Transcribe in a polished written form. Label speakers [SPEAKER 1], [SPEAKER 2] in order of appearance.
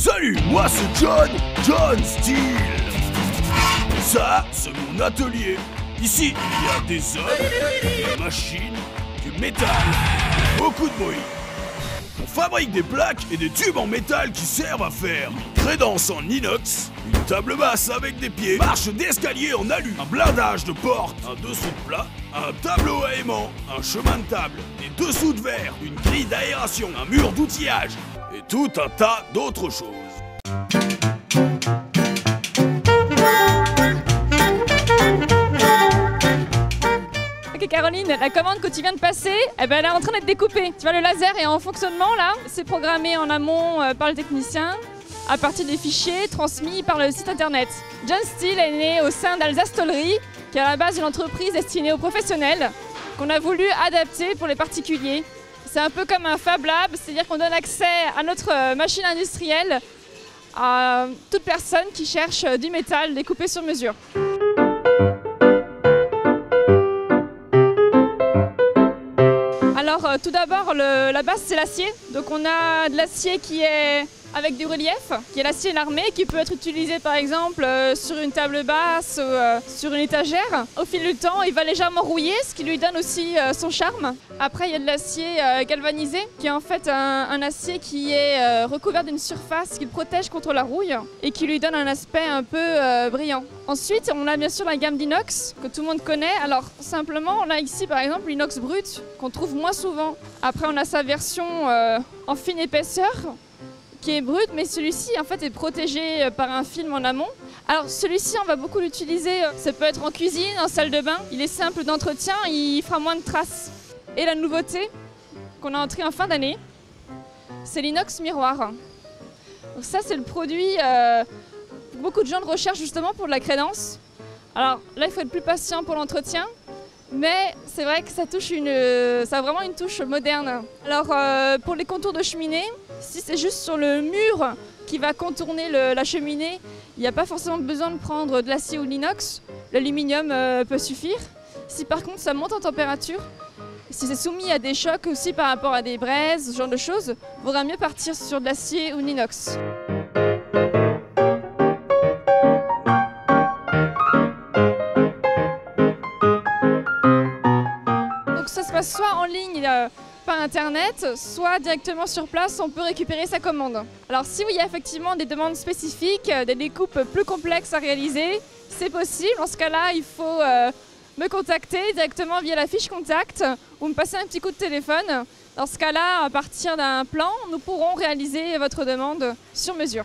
[SPEAKER 1] Salut, moi c'est John Steel. Ça, c'est mon atelier. Ici, il y a des hommes, des machines, du métal, beaucoup de bruit. On fabrique des plaques et des tubes en métal qui servent à faire une crédence en inox, une table basse avec des pieds, marche d'escalier en alu, un blindage de porte, un dessous de plat, un tableau à aimant, un chemin de table, des dessous de verre, une grille d'aération, un mur d'outillage et tout un tas d'autres choses.
[SPEAKER 2] Ok Caroline, la commande que tu viens de passer, eh ben, elle est en train d'être découpée. Tu vois, le laser est en fonctionnement là. C'est programmé en amont par le technicien à partir des fichiers transmis par le site internet. John Steel est né au sein d'Alsace Tollery, qui est à la base une entreprise destinée aux professionnels, qu'on a voulu adapter pour les particuliers. C'est un peu comme un Fab Lab, c'est-à-dire qu'on donne accès à notre machine industrielle à toute personne qui cherche du métal découpé sur mesure. Alors tout d'abord, la base c'est l'acier. Donc on a de l'acier qui est avec du relief, qui est l'acier larmé, qui peut être utilisé par exemple sur une table basse ou sur une étagère. Au fil du temps, il va légèrement rouiller, ce qui lui donne aussi son charme. Après, il y a de l'acier galvanisé, qui est en fait un acier qui est recouvert d'une surface qui le protège contre la rouille et qui lui donne un aspect un peu brillant. Ensuite, on a bien sûr la gamme d'inox, que tout le monde connaît. Alors simplement, on a ici par exemple l'inox brut, qu'on trouve moins souvent. Après, on a sa version en fine épaisseur, qui est brut, mais celui-ci en fait est protégé par un film en amont. Alors celui-ci, on va beaucoup l'utiliser, ça peut être en cuisine, en salle de bain. Il est simple d'entretien, il fera moins de traces. Et la nouveauté qu'on a entrée en fin d'année, c'est l'inox miroir. Donc ça, c'est le produit que beaucoup de gens le recherchent justement pour de la crédence. Alors là, il faut être plus patient pour l'entretien, mais c'est vrai que ça a vraiment une touche moderne. Alors pour les contours de cheminée, si c'est juste sur le mur qui va contourner la cheminée, il n'y a pas forcément besoin de prendre de l'acier ou de l'inox. L'aluminium peut suffire. Si par contre ça monte en température, si c'est soumis à des chocs aussi par rapport à des braises, ce genre de choses, il vaudra mieux partir sur de l'acier ou de l'inox. Donc ça se passe soit en ligne par internet, soit directement sur place, on peut récupérer sa commande. Alors si il y a effectivement des demandes spécifiques, des découpes plus complexes à réaliser, c'est possible. Dans ce cas-là, il faut me contacter directement via la fiche contact ou me passer un petit coup de téléphone. Dans ce cas-là, à partir d'un plan, nous pourrons réaliser votre demande sur mesure.